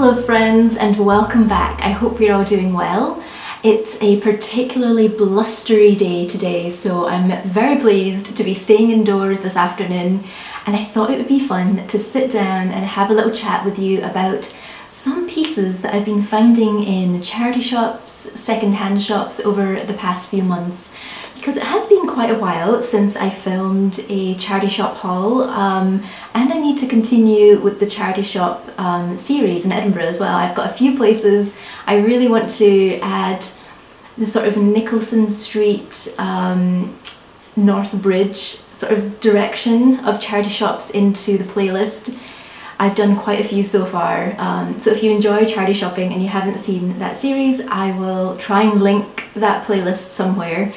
Hello friends and welcome back. I hope you're all doing well. It's a particularly blustery day today, so I'm very pleased to be staying indoors this afternoon, and I thought it would be fun to sit down and have a little chat with you about some pieces that I've been finding in charity shops, second-hand shops over the past few months. Because it has been quite a while since I filmed a charity shop haul, and I need to continue with the charity shop series in Edinburgh as well. I've got a few places I really want to add the sort of Nicholson Street, North Bridge sort of direction of charity shops into the playlist. I've done quite a few so far, so if you enjoy charity shopping and you haven't seen that series, I will try and link that playlist somewhere,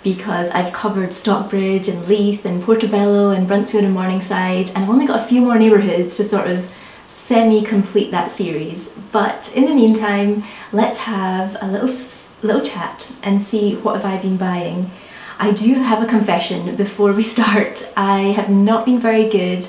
because I've covered Stockbridge and Leith and Portobello and Bruntsfield and Morningside, and I've only got a few more neighbourhoods to sort of semi-complete that series. But in the meantime, let's have a little chat and see what have I been buying. I do have a confession before we start. I have not been very good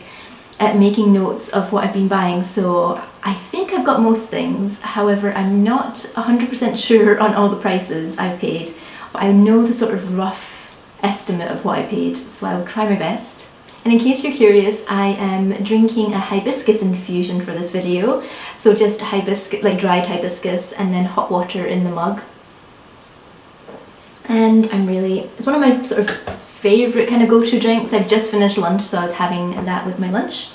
at making notes of what I've been buying, so I think I've got most things. However, I'm not 100% sure on all the prices I've paid. I know the sort of rough estimate of what I paid, so I'll try my best. And in case you're curious, I am drinking a hibiscus infusion for this video. So just hibiscus, like dried hibiscus, and then hot water in the mug. And it's one of my sort of favourite kind of go-to drinks. I've just finished lunch, so I was having that with my lunch.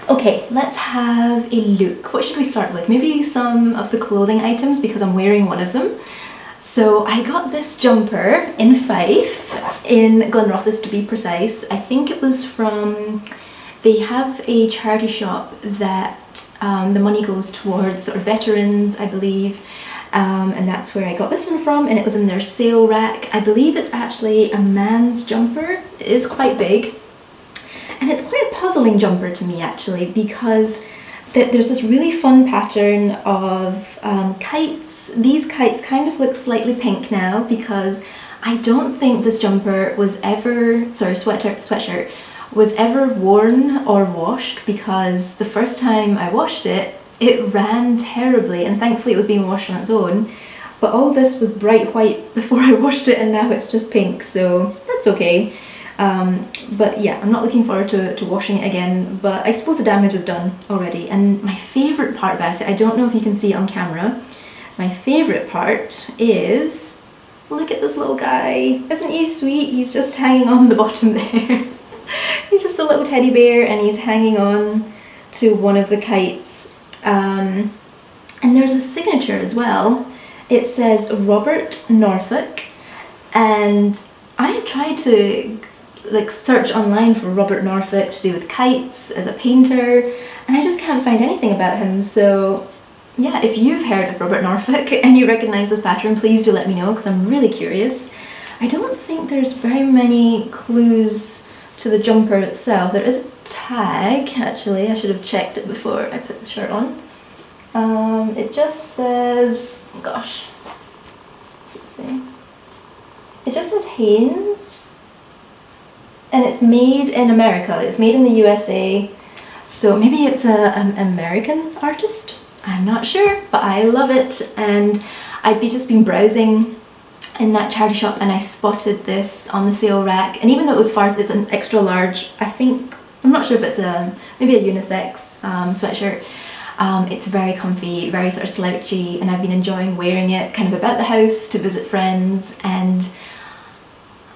Okay, let's have a look. What should we start with? Maybe some of the clothing items, because I'm wearing one of them. So I got this jumper in Fife, in Glenrothes to be precise. I think it was from, they have a charity shop that the money goes towards sort of veterans, I believe, and that's where I got this one from, and it was in their sale rack. I believe it's actually a man's jumper. It is quite big, and it's quite a puzzling jumper to me actually, because there's this really fun pattern of kites. These kites kind of look slightly pink now, because I don't think this jumper was ever, sweatshirt, was ever worn or washed, because the first time I washed it, it ran terribly, and thankfully it was being washed on its own. But all this was bright white before I washed it, and now it's just pink, so that's okay. But yeah, I'm not looking forward to washing it again, but I suppose the damage is done already. And my favourite part about it, I don't know if you can see it on camera, my favourite part is, look at this little guy. Isn't he sweet? He's just hanging on the bottom there. He's just a little teddy bear, and he's hanging on to one of the kites. And there's a signature as well. It says Robert Norfolk, and I have tried to search online for Robert Norfolk to do with kites as a painter, and I just can't find anything about him. So yeah, if you've heard of Robert Norfolk and you recognise this pattern, please do let me know, because I'm really curious. I don't think there's very many clues to the jumper itself. There is a tag, actually. I should have checked it before I put the shirt on. It just says, oh gosh, what's it say? It just says Hanes, and it's made in America. It's made in the USA, so maybe it's an American artist. I'm not sure, but I love it. And I'd just been browsing in that charity shop, and I spotted this on the sale rack. And even though it's an extra large, I'm not sure if it's maybe a unisex sweatshirt. It's very comfy, very sort of slouchy, and I've been enjoying wearing it kind of about the house to visit friends. And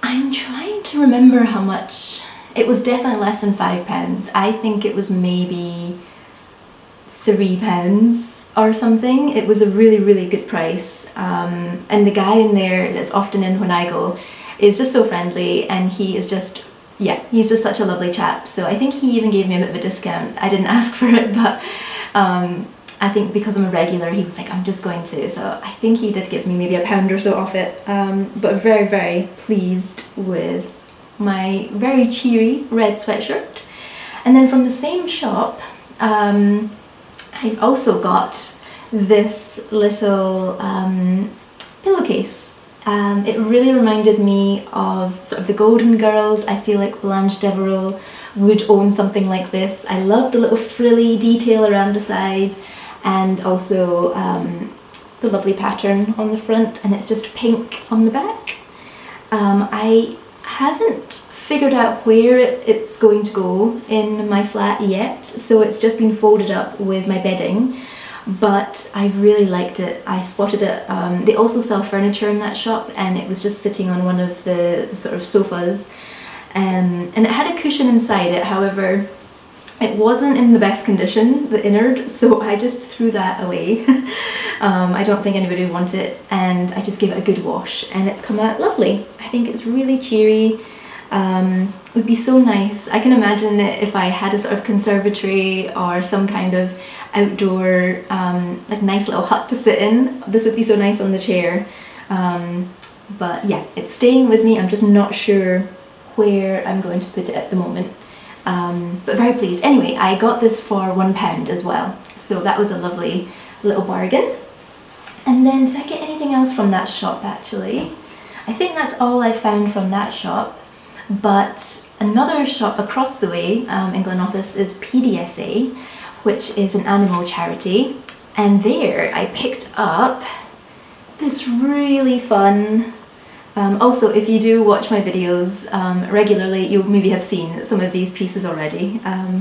I'm trying to remember how much. It was definitely less than £5. I think it was maybe £3 or something. It was a really, really good price. And the guy in there that's often in when I go is just so friendly, and he is just, yeah, he's just such a lovely chap. So I think he even gave me a bit of a discount. I didn't ask for it, but I think because I'm a regular, he was like, I'm just going to. So I think he did give me maybe £1 or so off it. But very, very pleased with my very cheery red sweatshirt. And then from the same shop, I've also got this little pillowcase. It really reminded me of sort of the Golden Girls. I feel like Blanche Devereaux would own something like this. I love the little frilly detail around the side, and also the lovely pattern on the front, and it's just pink on the back. I haven't figured out where it's going to go in my flat yet, so it's just been folded up with my bedding, but I really liked it. I spotted it. They also sell furniture in that shop, and it was just sitting on one of the sort of sofas, and it had a cushion inside it. However, it wasn't in the best condition, the innard, so I just threw that away. I don't think anybody would want it, and I just gave it a good wash, and it's come out lovely. I think it's really cheery. It would be so nice. I can imagine it if I had a sort of conservatory or some kind of outdoor like nice little hut to sit in. This would be so nice on the chair. But yeah, it's staying with me. I'm just not sure where I'm going to put it at the moment. But very pleased. Anyway, I got this for £1 as well, so that was a lovely little bargain. And then did I get anything else from that shop actually? I think that's all I found from that shop, but another shop across the way in Glenoffice is PDSA, which is an animal charity, and there I picked up this really fun also, if you do watch my videos regularly, you'll maybe have seen some of these pieces already,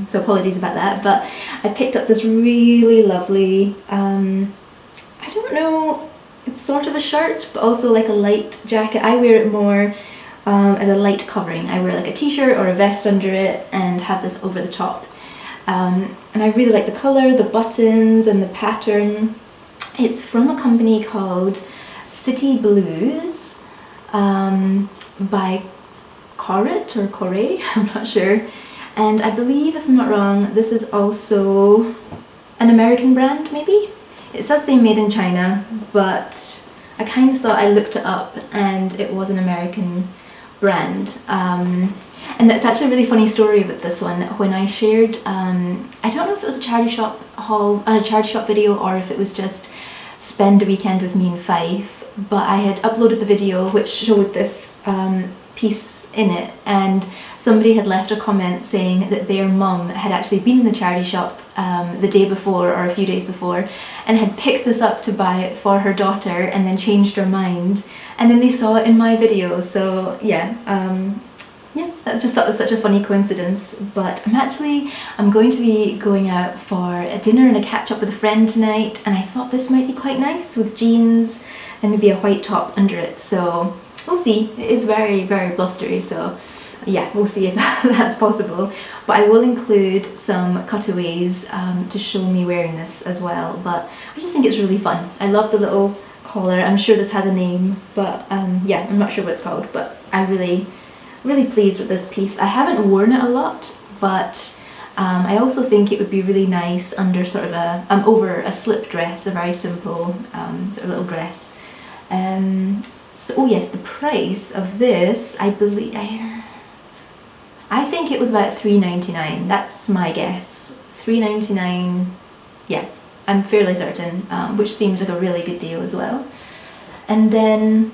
so apologies about that, but I picked up this really lovely, I don't know, it's sort of a shirt, but also like a light jacket. I wear it more as a light covering. I wear like a t-shirt or a vest under it and have this over the top. And I really like the colour, the buttons and the pattern. It's from a company called City Blues. By Corrit or Corre, I'm not sure. And I believe, if I'm not wrong, this is also an American brand, maybe? It does say made in China, but I kind of thought I looked it up and it was an American brand. And it's actually a really funny story with this one. When I shared, I don't know if it was a charity shop video or if it was just spend a weekend with me in Fife, but I had uploaded the video which showed this piece in it, and somebody had left a comment saying that their mum had actually been in the charity shop the day before or a few days before and had picked this up to buy it for her daughter and then changed her mind, and then they saw it in my video. So yeah, I just thought it was such a funny coincidence. But I'm going to be going out for a dinner and a catch up with a friend tonight, and I thought this might be quite nice with jeans and maybe a white top under it, so we'll see. It is very, very blustery, so yeah, we'll see if that's possible. But I will include some cutaways to show me wearing this as well, but I just think it's really fun. I love the little collar. I'm sure this has a name, but yeah, I'm not sure what it's called, but I'm really pleased with this piece. I haven't worn it a lot, but I also think it would be really nice under sort of over a slip dress, a very simple sort of little dress. So, oh yes, the price of this, I believe, I think it was about £3.99. That's my guess. £3.99, yeah, I'm fairly certain, which seems like a really good deal as well. And then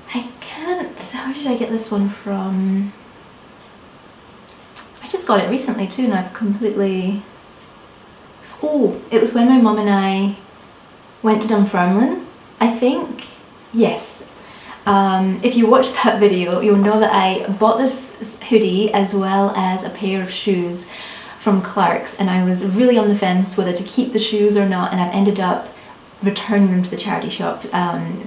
how did I get this one from? I just got it recently too, and I've completely, oh, it was when my mum and I went to Dunfermline, I think, yes. If you watched that video, you'll know that I bought this hoodie as well as a pair of shoes from Clark's, and I was really on the fence whether to keep the shoes or not, and I've ended up returning them to the charity shop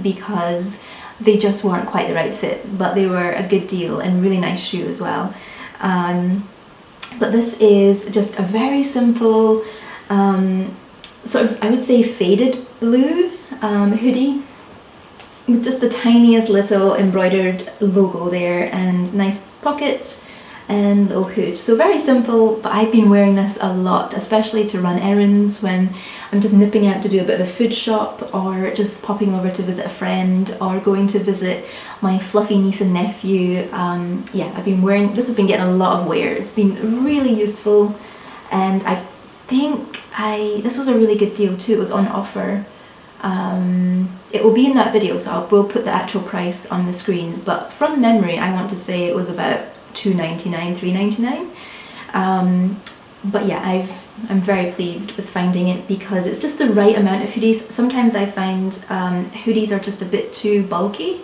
because they just weren't quite the right fit, but they were a good deal and really nice shoe as well. But this is just a very simple, sort of, I would say, faded blue hoodie with just the tiniest little embroidered logo there and nice pocket and little hood. So very simple, but I've been wearing this a lot, especially to run errands when I'm just nipping out to do a bit of a food shop, or just popping over to visit a friend, or going to visit my fluffy niece and nephew. Yeah, I've been wearing, this has been getting a lot of wear. It's been really useful, and I think this was a really good deal too. It was on offer. It will be in that video, so I will put the actual price on the screen, but from memory I want to say it was about £2.99, £3.99. But yeah, I've I'm very pleased with finding it because it's just the right amount of hoodies. Sometimes I find hoodies are just a bit too bulky,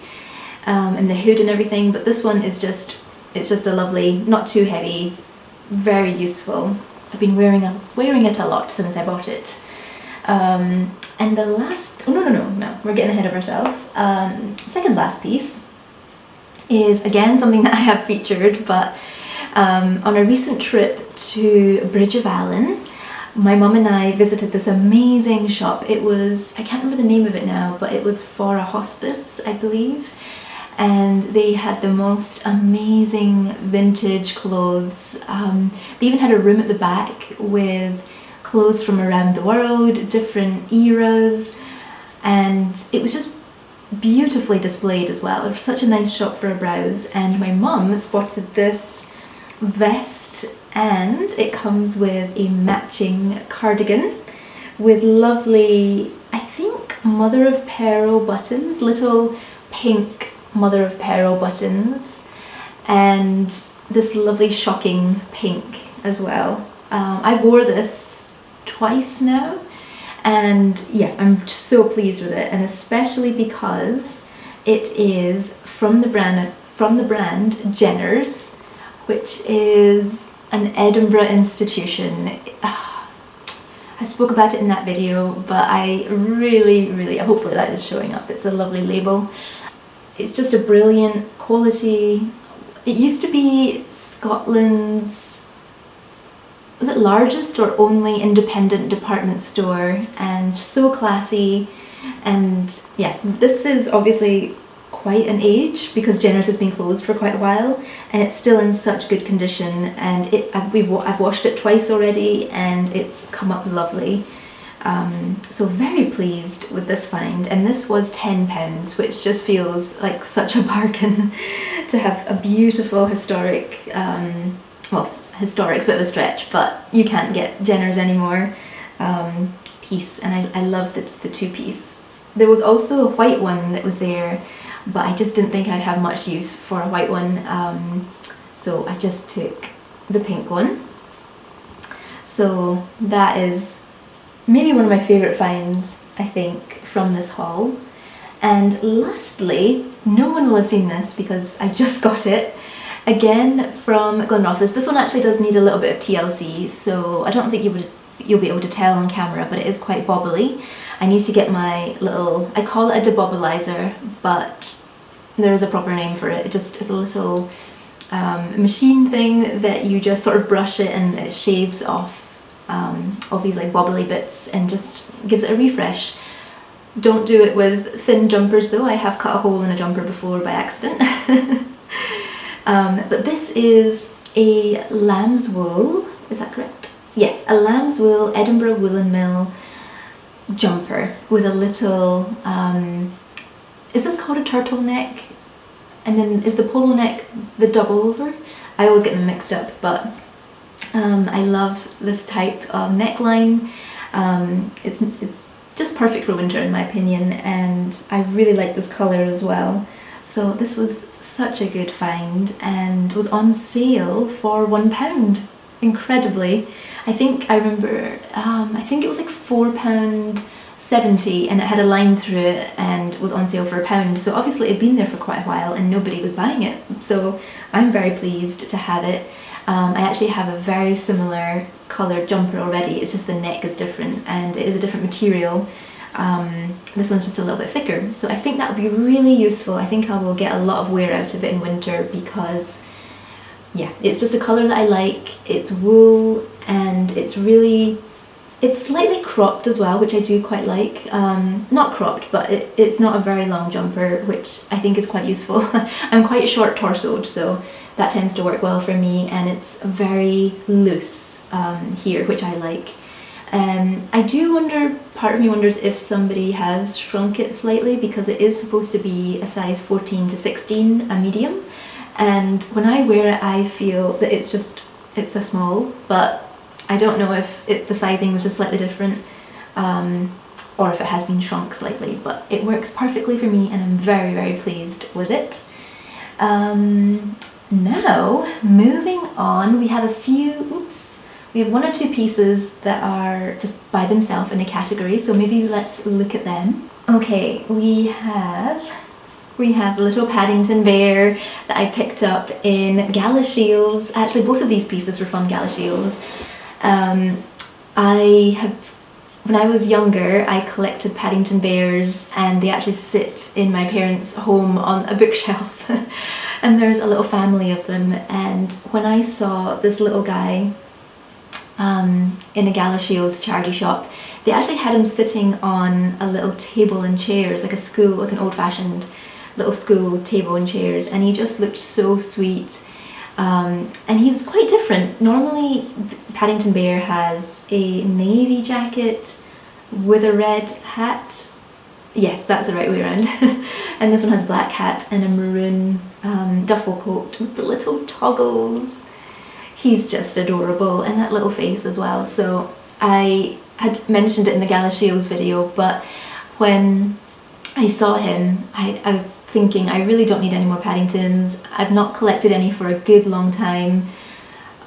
and the hood and everything, but this one is just, it's just a lovely, not too heavy, very useful. I've been wearing it a lot since I bought it. And the last, oh no, we're getting ahead of ourselves. Second last piece is again something that I have featured, but on a recent trip to Bridge of Allen, my mum and I visited this amazing shop. It was, I can't remember the name of it now, but it was for a hospice, I believe. And they had the most amazing vintage clothes. They even had a room at the back with clothes from around the world, different eras, and it was just beautifully displayed as well. It was such a nice shop for a browse, and my mum spotted this vest, and it comes with a matching cardigan with lovely, I think, mother of pearl buttons, little pink mother of pearl buttons, and this lovely shocking pink as well. I've wore this twice now, and yeah, I'm just so pleased with it, and especially because it is from the brand Jenner's, which is an Edinburgh institution. I spoke about it in that video, but I really, hopefully that is showing up. It's a lovely label. It's just a brilliant quality. It used to be Scotland's, was it largest or only independent department store, and so classy. And yeah, this is obviously quite an age because Jenner's has been closed for quite a while, and it's still in such good condition, and I've washed it twice already and it's come up lovely. So very pleased with this find, and this was £10, which just feels like such a bargain to have a beautiful historic, well, historic's a bit of a stretch, but you can't get Jenner's anymore, piece, and I love the two-piece. There was also a white one that was there, but I just didn't think I'd have much use for a white one, so I just took the pink one. So that is maybe one of my favourite finds, I think, from this haul. And lastly, no one will have seen this because I just got it, again from Glenrothes. This one actually does need a little bit of TLC, so I don't think you'll be able to tell on camera, but it is quite bobbly. I need to get my little, I call it a debobbleizer, but there is a proper name for it. It just is a little machine thing that you just sort of brush it and it shaves off all these like bobbly bits and just gives it a refresh. Don't do it with thin jumpers though. I have cut a hole in a jumper before by accident. But this is a lamb's wool, is that correct? Yes, a lamb's wool Edinburgh Woolen Mill jumper with a little, is this called a turtleneck? And then is the polo neck the double over? I always get them mixed up, but I love this type of neckline. It's just perfect for winter in my opinion, and I really like this colour as well. So this was such a good find and was on sale for £1, incredibly. I think I remember, I think it was like £4.70, and it had a line through it and was on sale for £1. So obviously it had been there for quite a while and nobody was buying it. So I'm very pleased to have it. I actually have a very similar coloured jumper already, it's just the neck is different and it is a different material. This one's just a little bit thicker, so I think that would be really useful. I think I will get a lot of wear out of it in winter because yeah, it's just a colour that I like, it's wool, and it's slightly cropped as well, which I do quite like. Not cropped, but it's not a very long jumper, which I think is quite useful. I'm quite short torsoed, so that tends to work well for me, and it's very loose here, which I like. I do wonder, part of me wonders if somebody has shrunk it slightly, because it is supposed to be a size 14 to 16, a medium, and when I wear it I feel that it's a small, but I don't know if the sizing was just slightly different, or if it has been shrunk slightly, but it works perfectly for me and I'm very, very pleased with it. Now, moving on, we have We have one or two pieces that are just by themselves in a category, so maybe let's look at them. Okay, we have Little Paddington Bear that I picked up in Galashiels. Actually, both of these pieces were from Galashiels. When I was younger, I collected Paddington Bears, and they actually sit in my parents' home on a bookshelf. And there's a little family of them, and when I saw this little guy in a Galashiels charity shop, they actually had him sitting on a little table and chairs, like an old-fashioned little school table and chairs, and he just looked so sweet. And he was quite different. Normally Paddington Bear has a navy jacket with a red hat. Yes, that's the right way around. And this one has a black hat and a maroon duffel coat with the little toggles. He's just adorable, and that little face as well. So I had mentioned it in the Galashiels video, but when I saw him, I was thinking, I really don't need any more Paddingtons. I've not collected any for a good long time.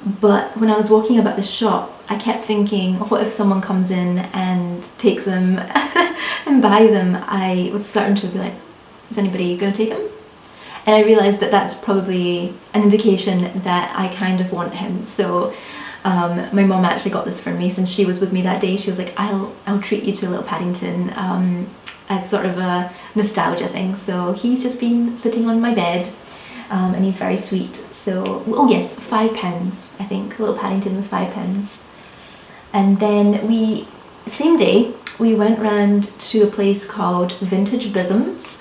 But when I was walking about the shop, I kept thinking, what if someone comes in and takes them and buys them? I was starting to be like, is anybody going to take him? And I realised that that's probably an indication that I kind of want him. So my mum actually got this for me since she was with me that day. She was like, I'll treat you to a little Paddington as sort of a nostalgia thing. So he's just been sitting on my bed, and he's very sweet. So, oh yes, £5 I think. Little Paddington was £5. And then same day, we went round to a place called Vintage Bisms,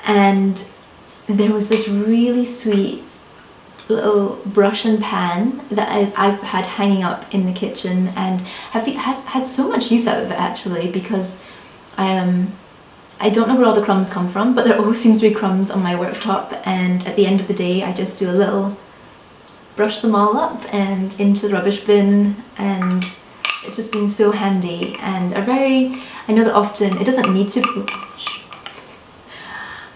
and there was this really sweet little brush and pan that I've had hanging up in the kitchen, and have had so much use out of it actually, because I don't know where all the crumbs come from, but there always seems to be crumbs on my worktop, and at the end of the day I just do a little brush them all up and into the rubbish bin, and it's just been so handy. And I know that often it doesn't need to be,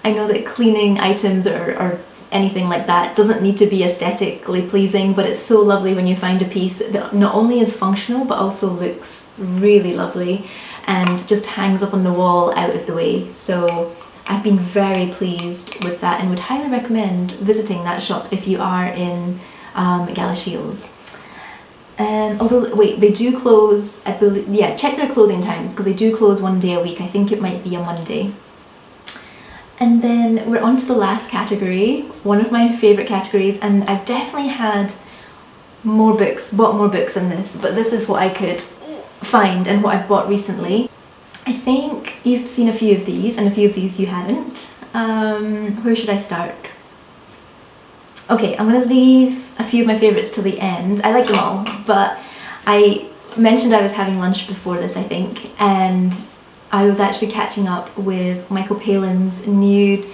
I know that cleaning items or anything like that doesn't need to be aesthetically pleasing, but it's so lovely when you find a piece that not only is functional but also looks really lovely and just hangs up on the wall out of the way. So I've been very pleased with that, and would highly recommend visiting that shop if you are in Galashiels. Although, wait, they do close, I believe, yeah, check their closing times, because they do close one day a week. I think it might be a Monday. And then we're on to the last category, one of my favourite categories, and I've definitely had bought more books than this, but this is what I could find and what I've bought recently. I think you've seen a few of these, and a few of these you haven't. Where should I start? Okay, I'm going to leave a few of my favourites till the end. I like them all, but I mentioned I was having lunch before this, I think, and I was actually catching up with Michael Palin's new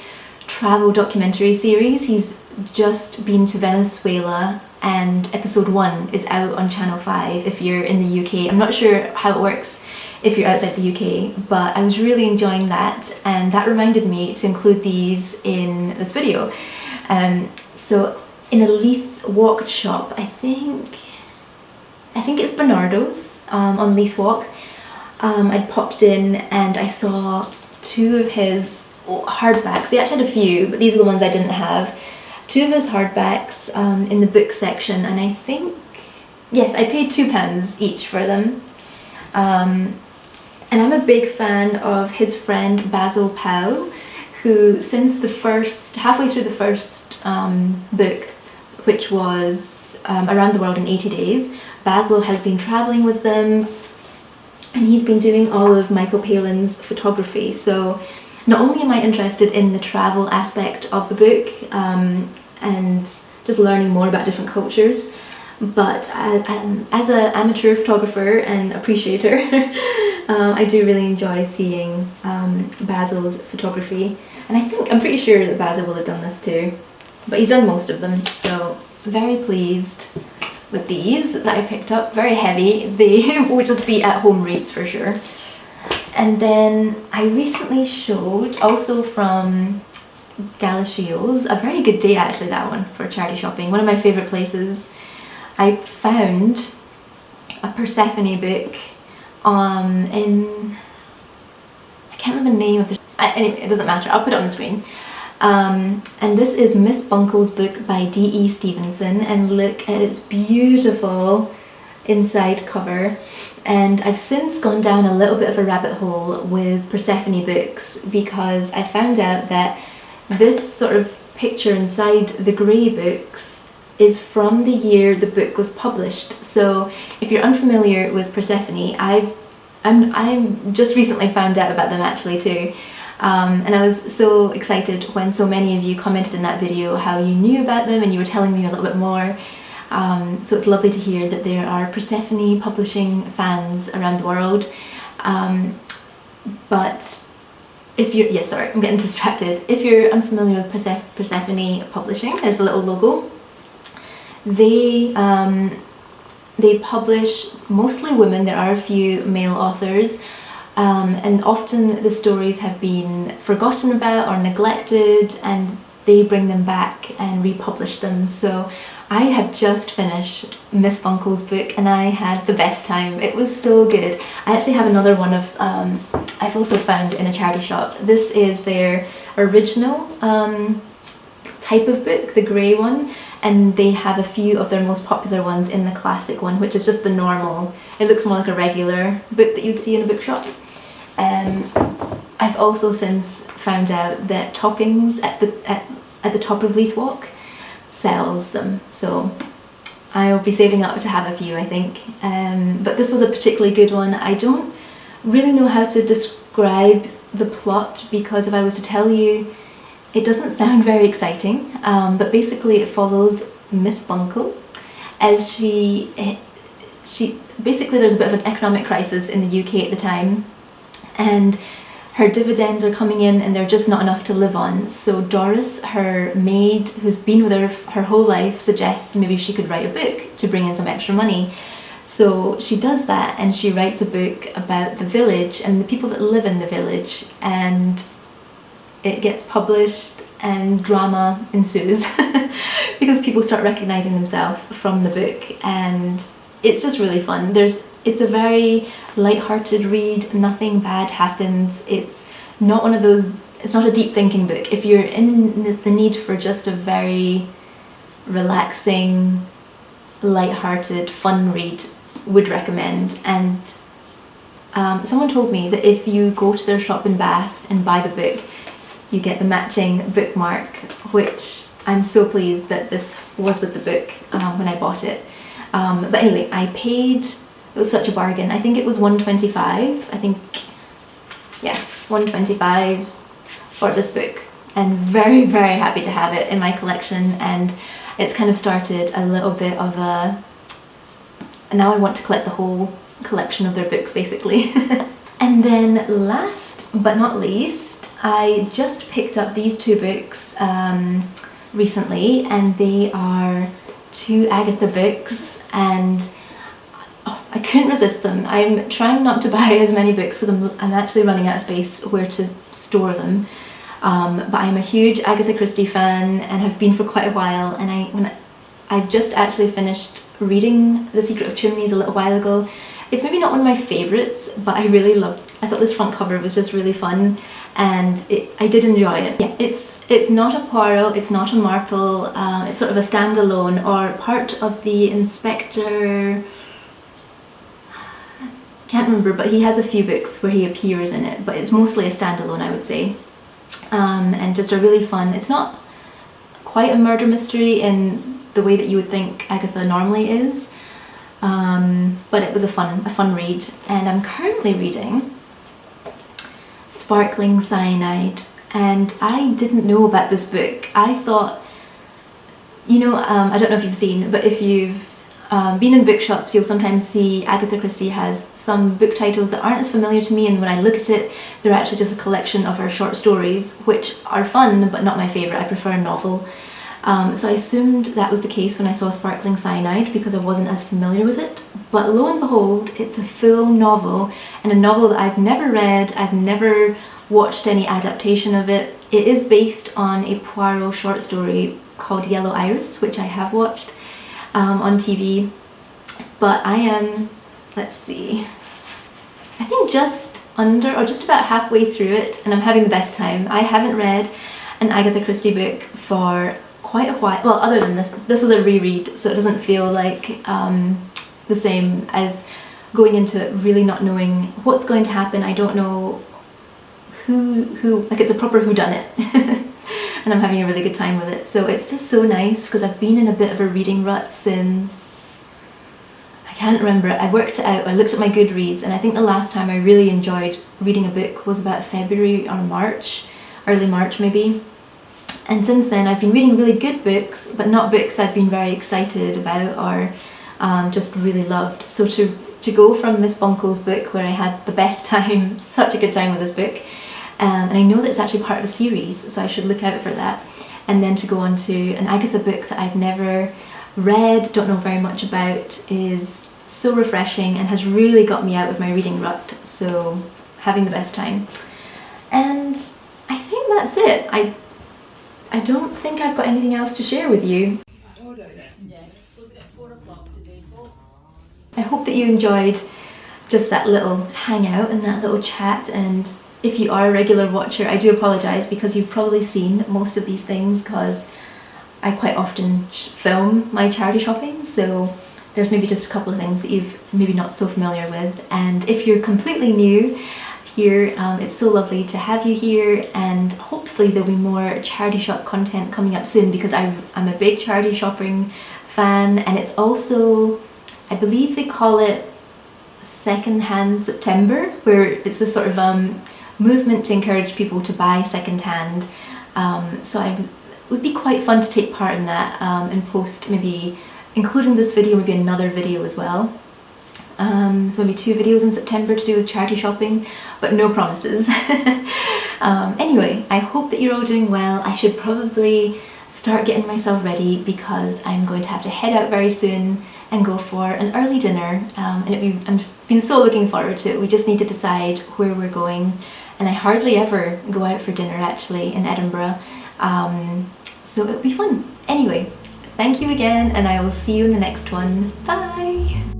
travel documentary series. He's just been to Venezuela, and episode 1 is out on Channel 5 if you're in the UK. I'm not sure how it works if you're outside the UK, but I was really enjoying that, and that reminded me to include these in this video. So in a Leith Walk shop, I think it's Bernardo's on Leith Walk, I'd popped in and I saw 2 of his hardbacks. They actually had a few, but these are the ones I didn't have. 2 of his hardbacks in the book section, and I think, yes, I paid £2 each for them. And I'm a big fan of his friend Basil Powell, who since halfway through the first book, which was Around the World in 80 Days, Basil has been travelling with them, and he's been doing all of Michael Palin's photography. So not only am I interested in the travel aspect of the book and just learning more about different cultures, but as an amateur photographer and appreciator, I do really enjoy seeing Basil's photography. And I'm pretty sure that Basil will have done this too, but he's done most of them, so very pleased with these that I picked up. Very heavy. They will just be at home reads for sure. And then I recently showed, also from Galashiels, a very good day actually, that one, for charity shopping. One of my favourite places. I found a Persephone book in, I can't remember the name of the, anyway, it doesn't matter, I'll put it on the screen. And this is Miss Bunkle's book by D.E. Stevenson, and look at its beautiful inside cover. And I've since gone down a little bit of a rabbit hole with Persephone books, because I found out that this sort of picture inside the grey books is from the year the book was published. So if you're unfamiliar with Persephone, I'm just recently found out about them actually too. And I was so excited when so many of you commented in that video how you knew about them and you were telling me a little bit more. So it's lovely to hear that there are Persephone publishing fans around the world. But if you're, yeah, sorry, I'm getting distracted. If you're unfamiliar with Persephone publishing, there's a little logo. They publish mostly women. There are a few male authors. And often the stories have been forgotten about or neglected, and they bring them back and republish them. So I have just finished Miss Bunkle's book and I had the best time. It was so good. I actually have another one of, I've also found in a charity shop. This is their original type of book, the grey one, and they have a few of their most popular ones in the classic one, which is just the normal. It looks more like a regular book that you'd see in a bookshop. I've also since found out that Toppings at the top of Leith Walk sells them, so I'll be saving up to have a few, I think. But this was a particularly good one. I don't really know how to describe the plot, because if I was to tell you, it doesn't sound very exciting, but basically it follows Miss Bunkle as she basically, there's a bit of an economic crisis in the UK at the time, and her dividends are coming in and they're just not enough to live on. So Doris, her maid, who's been with her whole life, suggests maybe she could write a book to bring in some extra money. So she does that, and she writes a book about the village and the people that live in the village, and it gets published and drama ensues because people start recognising themselves from the book, and it's just really fun. It's a very light-hearted read, nothing bad happens. It's not one of those, it's not a deep thinking book. If you're in the need for just a very relaxing, light-hearted, fun read, would recommend. And someone told me that if you go to their shop in Bath and buy the book, you get the matching bookmark, which I'm so pleased that this was with the book when I bought it. But anyway, I paid, it was such a bargain. I think it was $1.25. I think, yeah, $1.25 for this book, and very, very happy to have it in my collection. And it's kind of started a little bit of a, now I want to collect the whole collection of their books basically. And then last but not least, I just picked up these two books recently, and they are two Agatha books, and I couldn't resist them. I'm trying not to buy as many books because I'm actually running out of space where to store them. But I'm a huge Agatha Christie fan and have been for quite a while, and I just actually finished reading The Secret of Chimneys a little while ago. It's maybe not one of my favourites, but I really loved it. I thought this front cover was just really fun, and I did enjoy it. Yeah, it's not a Poirot, it's not a Marple, it's sort of a standalone or part of the Inspector, can't remember, but he has a few books where he appears in it, but it's mostly a standalone, I would say. And just a really fun, it's not quite a murder mystery in the way that you would think Agatha normally is, but it was a fun read. And I'm currently reading Sparkling Cyanide, and I didn't know about this book. I thought, you know, I don't know if you've seen, but if you've been in bookshops, you'll sometimes see Agatha Christie has some book titles that aren't as familiar to me, and when I look at it, they're actually just a collection of her short stories, which are fun but not my favourite. I prefer a novel. So I assumed that was the case when I saw Sparkling Cyanide because I wasn't as familiar with it, but lo and behold, it's a full novel, and a novel that I've never read. I've never watched any adaptation of it. It is based on a Poirot short story called Yellow Iris, which I have watched on TV, but I am let's see, I think just under or just about halfway through it, and I'm having the best time. I haven't read an Agatha Christie book for quite a while. Well, other than this was a reread, so it doesn't feel like the same as going into it really not knowing what's going to happen. I don't know who like, it's a proper whodunit. And I'm having a really good time with it. So it's just so nice because I've been in a bit of a reading rut since, I can't remember, I worked it out, I looked at my Goodreads, and I think the last time I really enjoyed reading a book was about February or March, early March maybe. And since then I've been reading really good books, but not books I've been very excited about or just really loved. So to go from Miss Bunkle's book, where I had the best time, such a good time with this book, and I know that it's actually part of a series, so I should look out for that, and then to go on to an Agatha book that I've never read, don't know very much about, is so refreshing and has really got me out of my reading rut. So having the best time. And I think that's it. I don't think I've got anything else to share with you. I hope that you enjoyed just that little hangout and that little chat, and if you are a regular watcher, I do apologise because you've probably seen most of these things because I quite often film my charity shopping, so there's maybe just a couple of things that you've maybe not so familiar with. And if you're completely new here, it's so lovely to have you here, and hopefully there'll be more charity shop content coming up soon because I'm a big charity shopping fan, and it's also, I believe they call it Secondhand September, where it's this sort of movement to encourage people to buy secondhand. So it would be quite fun to take part in that and post, maybe including this video, maybe another video as well. So maybe 2 videos in September to do with charity shopping, but no promises. Anyway, I hope that you're all doing well. I should probably start getting myself ready because I'm going to have to head out very soon and go for an early dinner, and I'm been so looking forward to it. We just need to decide where we're going, and I hardly ever go out for dinner actually in Edinburgh, so it'll be fun. Anyway, thank you again, and I will see you in the next one. Bye!